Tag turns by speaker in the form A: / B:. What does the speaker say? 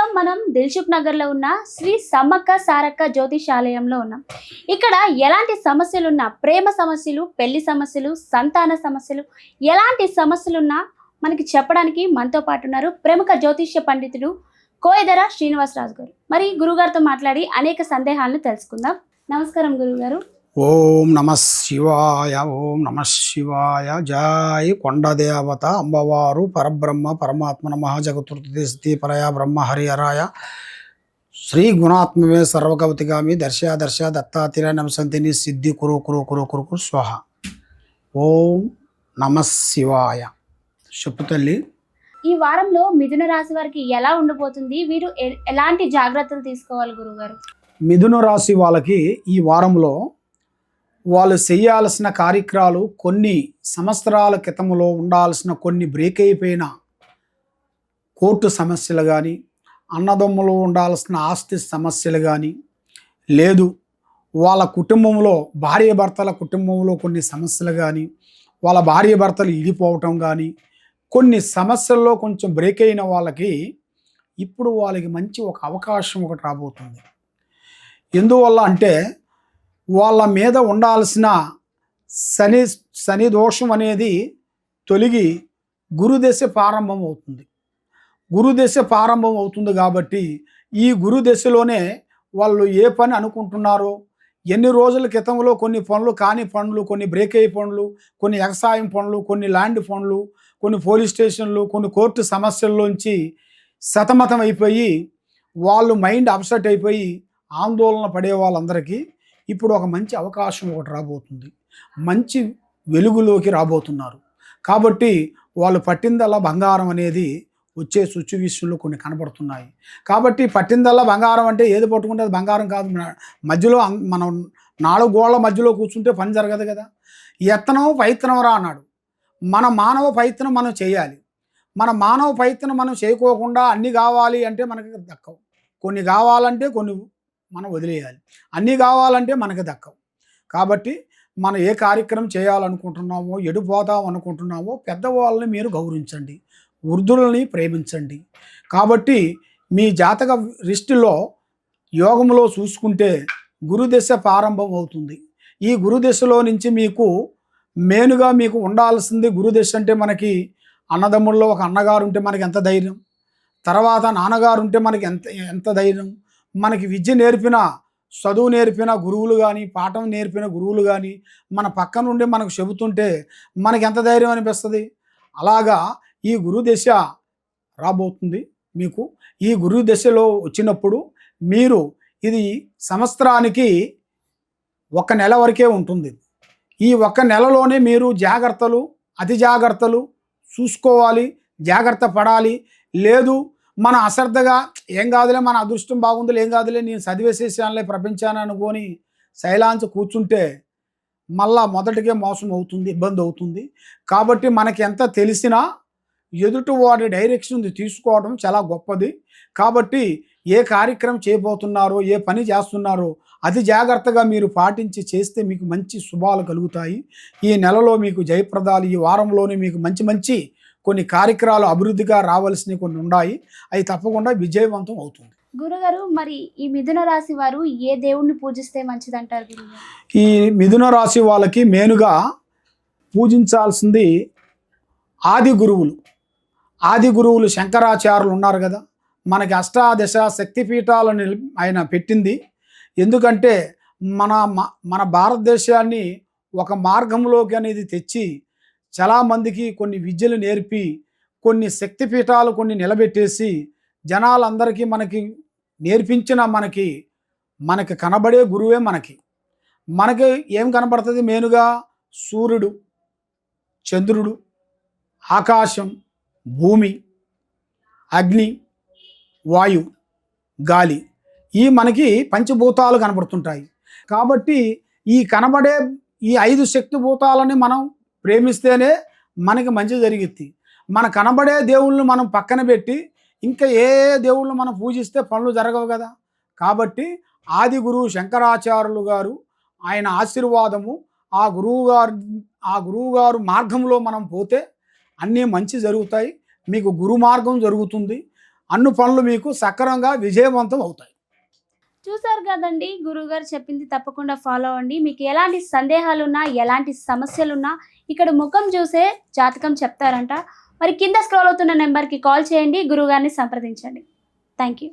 A: ప్రస్తుతం మనం దిల్సుఖ్ నగర్లో ఉన్న శ్రీ సమ్మక్క సారక్క జ్యోతిషాలయంలో ఉన్నాం. ఇక్కడ ఎలాంటి సమస్యలున్నా, ప్రేమ సమస్యలు, పెళ్లి సమస్యలు, సంతాన సమస్యలు, ఎలాంటి సమస్యలున్నా మనకి చెప్పడానికి మనతో పాటు ఉన్నారు ప్రముఖ జ్యోతిష్య పండితుడు కోయదర శ్రీనివాసరాజు గారు. మరి గురుగారితో మాట్లాడి అనేక సందేహాలను తెలుసుకుందాం. నమస్కారం గురుగారు.
B: ఓం నమ శివాయ, ఓం నమ శివాయ. జై కొండదేవత అంబవారు పరబ్రహ్మ పరమాత్మ నమ జగతుర్తి పరయా బ్రహ్మ హరిహరాయ శ్రీ గుణాత్మవే సర్వకవతిగామి దర్శ దర్శ దత్తాతిర నమసంతిని సిద్ధి కురు కురు కురు కురు కురు స్వహ. ఓం నమ శివాయ. చెప్పు తల్లి.
A: ఈ వారంలో మిథున రాశి వారికి ఎలా ఉండబోతుంది? వీరు ఎలాంటి జాగ్రత్తలు తీసుకోవాలి గురుగారు?
B: మిథున రాశి వాళ్ళకి ఈ వారంలో వాళ్ళు చేయాల్సిన కార్యక్రమాలు, కొన్ని సంవత్సరాల క్రితంలో ఉండాల్సిన కొన్ని బ్రేక్ అయిపోయిన కోర్టు సమస్యలు కానీ, అన్నదమ్ములు ఉండాల్సిన ఆస్తి సమస్యలు కానీ, లేదు వాళ్ళ కుటుంబంలో భార్యాభర్తల కుటుంబంలో కొన్ని సమస్యలు కానీ, వాళ్ళ భార్యాభర్తలు ఇడిపోవటం కానీ, కొన్ని సమస్యల్లో కొంచెం బ్రేక్ అయిన వాళ్ళకి ఇప్పుడు వాళ్ళకి మంచి ఒక అవకాశం ఒకటి రాబోతుంది. ఎందువల్ల అంటే వాళ్ళ మీద ఉండాల్సిన శని దోషం అనేది తొలగి గురుదశ ప్రారంభం అవుతుంది. గురుదశ ప్రారంభం అవుతుంది కాబట్టి ఈ గురుదశలోనే వాళ్ళు ఏ పని అనుకుంటున్నారో, ఎన్ని రోజుల క్రితంలో కొన్ని పనులు కాని పనులు, కొన్ని బ్రేక్ అయ్యే పనులు, కొన్ని వ్యవసాయం పనులు, కొన్ని ల్యాండ్ పనులు, కొన్ని పోలీస్ స్టేషన్లు, కొన్ని కోర్టు సమస్యల్లోంచి సతమతం అయిపోయి వాళ్ళు మైండ్ అప్సెట్ అయిపోయి ఆందోళన పడే వాళ్ళందరికీ ఇప్పుడు ఒక మంచి అవకాశం ఒకటి రాబోతుంది. మంచి వెలుగులోకి రాబోతున్నారు. కాబట్టి వాళ్ళు పట్టిందల్లా బంగారం అనేది వచ్చే సిచ్యువేషన్లు కొన్ని కనబడుతున్నాయి. కాబట్టి పట్టిందల్లా బంగారం అంటే ఏది పట్టుకుంటే అది బంగారం కాదు. మధ్యలో మనం 4 గోళ్ల మధ్యలో కూర్చుంటే పని జరగదు కదా. యత్నం ప్రయత్నం రా అన్నాడు. మన మానవ ప్రయత్నం మనం చేయాలి. మన మానవ ప్రయత్నం మనం చేయకోకుండా అన్నీ కావాలి అంటే మనకి దక్కవు. కొన్ని కావాలంటే కొన్ని మనం వదిలేయాలి. అన్నీ కావాలంటే మనకి దక్కవు. కాబట్టి మనం ఏ కార్యక్రమం చేయాలనుకుంటున్నామో, ఎడిపోదాం అనుకుంటున్నామో పెద్దవాళ్ళని మీరు గౌరవించండి, వృద్ధులని ప్రేమించండి. కాబట్టి మీ జాతక రిష్టిలో యోగంలో చూసుకుంటే గురుదశ ప్రారంభం అవుతుంది. ఈ గురుదశలో నుంచి మీకు మెయిన్గా మీకు ఉండాల్సింది, గురుదశ అంటే మనకి అన్నదమ్ముల్లో ఒక అన్నగారు ఉంటే మనకి ఎంత ధైర్యం, తర్వాత నాన్నగారు ఉంటే మనకి ఎంత ధైర్యం, మనకి విద్య నేర్పిన, చదువు నేర్పిన గురువులు కానీ, పాఠం నేర్పిన గురువులు కానీ మన పక్క నుండి మనకు చెబుతుంటే మనకి ఎంత ధైర్యం అనిపిస్తుంది. అలాగా ఈ గురుదశ రాబోతుంది మీకు. ఈ గురుదశలో వచ్చినప్పుడు మీరు ఇది సంవత్సరానికి 1 నెల వరకే ఉంటుంది. ఈ 1 నెలలోనే మీరు జాగ్రత్తలు, అతి జాగ్రత్తలు చూసుకోవాలి, జాగ్రత్త పడాలి. లేదు మన అశ్రద్ధగా ఏం కాదులే, మన అదృష్టం బాగుందిలే, ఏం కాదులే, నేను చదివేసేసానులే ప్రపంచాన్ని అనుకొని శైలాంచ కూర్చుంటే మళ్ళా మొదటికే మోసం అవుతుంది, ఇబ్బంది అవుతుంది. కాబట్టి మనకి ఎంత తెలిసినా ఎదుటి వాడి డైరెక్షన్ తీసుకోవడం చాలా గొప్పది. కాబట్టి ఏ కార్యక్రమం చేయబోతున్నారో, ఏ పని చేస్తున్నారో అతి జాగ్రత్తగా మీరు పాటించి చేస్తే మీకు మంచి శుభాలు కలుగుతాయి. ఈ నెలలో మీకు జయప్రదాలు, ఈ వారంలోనే మీకు మంచి మంచి కొన్ని కార్యక్రమాలు అభివృద్ధిగా రావాల్సినవి కొన్ని ఉన్నాయి. అవి తప్పకుండా విజయవంతం అవుతుంది.
A: గురుగారు, మరి ఈ మిథున రాశి వారు ఏ దేవుణ్ణి పూజిస్తే మంచిదంటారు గురుగారు?
B: ఈ మిథున రాశి వాళ్ళకి మెయిన్గా పూజించాల్సింది ఆది గురువులు. ఆది గురువులు శంకరాచార్యులు ఉన్నారు కదా. మనకి అష్టాదశ శక్తిపీఠాలను ఆయన పెట్టింది. ఎందుకంటే మన భారతదేశాన్ని ఒక మార్గంలోకి అనేది తెచ్చి చాలామందికి కొన్ని విద్యలు నేర్పి, కొన్ని శక్తిపీఠాలు కొన్ని నిలబెట్టేసి జనాలందరికీ మనకి నేర్పించిన మనకి కనబడే గురువే మనకి ఏం కనబడుతుంది? మెయిన్గా సూర్యుడు, చంద్రుడు, ఆకాశం, భూమి, అగ్ని, వాయు, గాలి, ఈ మనకి పంచభూతాలు కనబడుతుంటాయి. కాబట్టి ఈ కనబడే ఈ 5 శక్తిభూతాలని మనం ప్రేమిస్తేనే మనకి మంచి జరిగిద్ది. మన కనబడే దేవుళ్ళని మనం పక్కన పెట్టి ఇంకా ఏ దేవుళ్ళు మనం పూజిస్తే పనులు జరగవు కదా. కాబట్టి ఆది గురువు శంకరాచార్యులు గారు, ఆయన ఆశీర్వాదము, ఆ గురువు గారు మార్గంలో మనం పోతే అన్నీ మంచి జరుగుతాయి. మీకు గురు మార్గం జరుగుతుంది. అన్ని పనులు మీకు సక్రమంగా విజయవంతం అవుతాయి.
A: చూసారు కదండి, గురువుగారు చెప్పింది తప్పకుండా ఫాలో అవ్వండి. మీకు ఎలాంటి సందేహాలున్నా, ఎలాంటి సమస్యలున్నా ఇక్కడ ముఖం చూసే జాతకం చెప్తారంట. మరి కింద స్క్రోల్ అవుతున్న నెంబర్కి కాల్ చేయండి, గురువుగారిని సంప్రదించండి. Thank you.